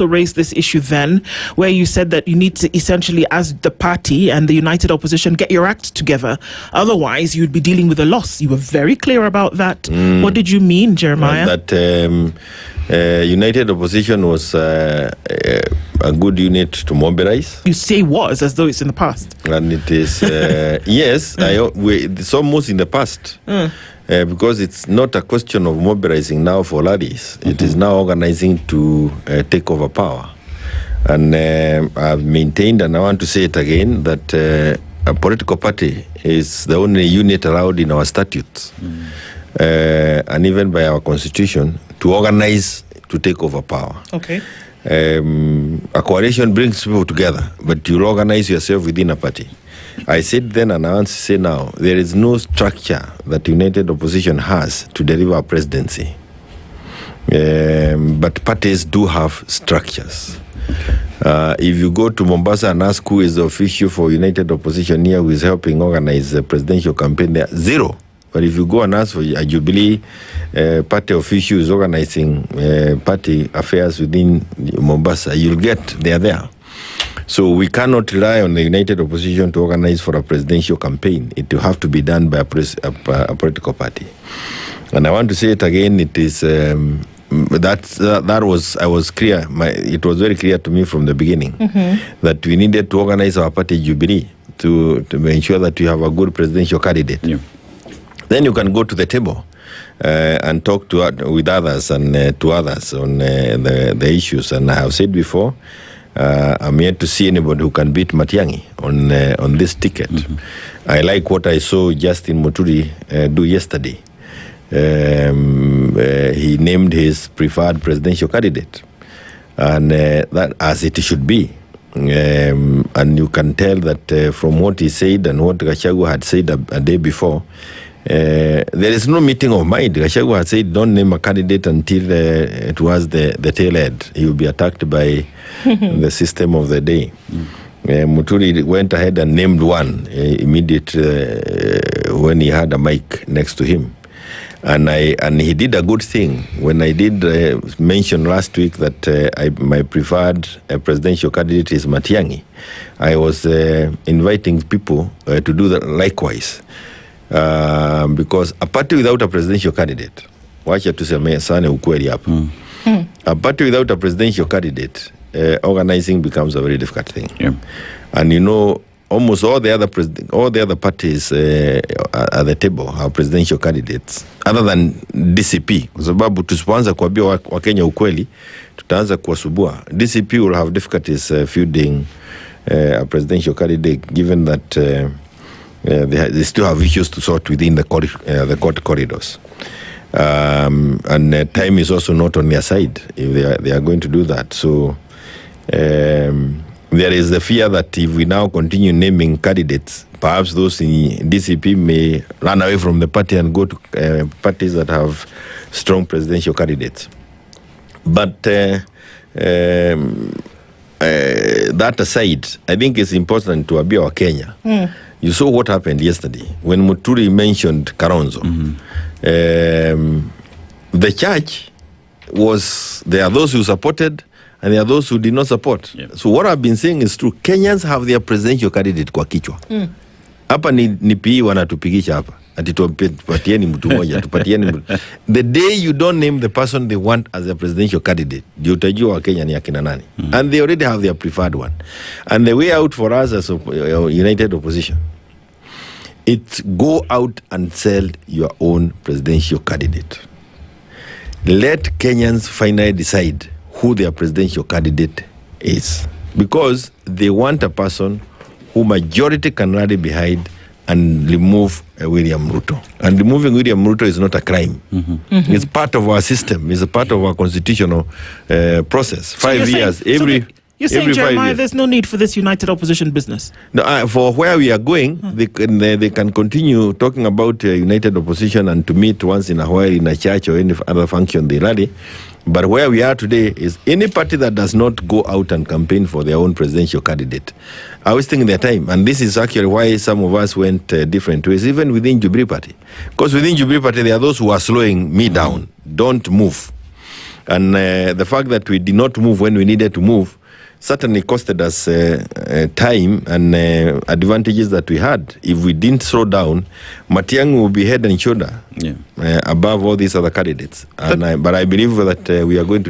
also raised this issue then, where you said that you need to essentially, as the party and the united opposition, get your act together. Otherwise, you'd be dealing with a loss. You were very clear about that. What did you mean, Jeremiah? United opposition was a good unit to mobilize. You say was, as though it's in the past. And it is, yes, it's almost in the past. Because it's not a question of mobilizing now for rallies. It is now organizing to take over power. And I've maintained, and I want to say it again, that a political party is the only unit allowed in our statutes, and even by our constitution, to organize to take over power. Okay. A coalition brings people together, but you organize yourself within a party. I said then, and I want to say now, there is no structure that united opposition has to deliver a presidency. But parties do have structures. If you go to Mombasa and ask who is the official for united opposition here who is helping organize the presidential campaign, there, zero. But if you go and ask for a Jubilee party official who is organizing party affairs within Mombasa, you'll get they are there. So we cannot rely on the united opposition to organize for a presidential campaign. It will have to be done by a political party. And I want to say it again. It is I was clear. It was very clear to me from the beginning that we needed to organize our party Jubilee to ensure that we have a good presidential candidate. Yeah. Then you can go to the table and talk with others and to others on the issues. And I have said before, I'm yet to see anybody who can beat Matiang'i on this ticket. I like what I saw Justin Muturi do yesterday. He named his preferred presidential candidate, and that as it should be. And you can tell that from what he said and what Gachagua had said a day before, there is no meeting of mind. Gachagua had said, don't name a candidate until towards the tail end. He will be attacked by the system of the day. Muturi went ahead and named one immediately when he had a mic next to him. And he did a good thing. When I did mention last week that my preferred presidential candidate is Matiang'i, I was inviting people to do that likewise. Because a party without a presidential candidate, wacha tuseme sana ukweli hapa. A party without a presidential candidate, organizing becomes a very difficult thing. Yeah. And you know, almost all the other parties at the table have presidential candidates other than DCP. Kwa sababu tusipoanza kuambia Wakenya ukweli, tutaanza kuwasubua. DCP will have difficulties fielding a presidential candidate, given that they still have issues to sort within the court corridors. And time is also not on their side if they are going to do that. So there is the fear that if we now continue naming candidates, perhaps those in DCP may run away from the party and go to parties that have strong presidential candidates. But that aside, I think it's important to Abia or Kenya. You saw what happened yesterday when Muturi mentioned Karonzo. The church was, there are those who supported and there are those who did not support. Yeah. So what I've been saying is true. Kenyans have their presidential candidate kwa kichwa. Hapa ni PE wanatupigisha hapa. Ati tupatieni mtu moja, tupatieni mtu. The day you don't name the person they want as a presidential candidate, ndio utajua wa Kenya ni akina nani. And they already have their preferred one. And the way out for us as a united opposition, it's go out and sell your own presidential candidate. Let Kenyans finally decide who their presidential candidate is, because they want a person who majority can rally behind and remove William Ruto. And removing William Ruto is not a crime. It's part of our system. It's a part of our constitutional process. 5 years. You're saying, Jeremiah, there's no need for this united opposition business? No, for where we are going, they can continue talking about united opposition and to meet once in a while in a church or any other function they rally. But where we are today is any party that does not go out and campaign for their own presidential candidate are wasting their time. And this is actually why some of us went different ways, even within Jubilee Party. Because within Jubilee Party, there are those who are slowing me down. Don't move. And the fact that we did not move when we needed to move certainly costed us time and advantages that we had. If we didn't slow down, Matiang'i will be head and shoulder above all these other candidates. But I believe that we are going to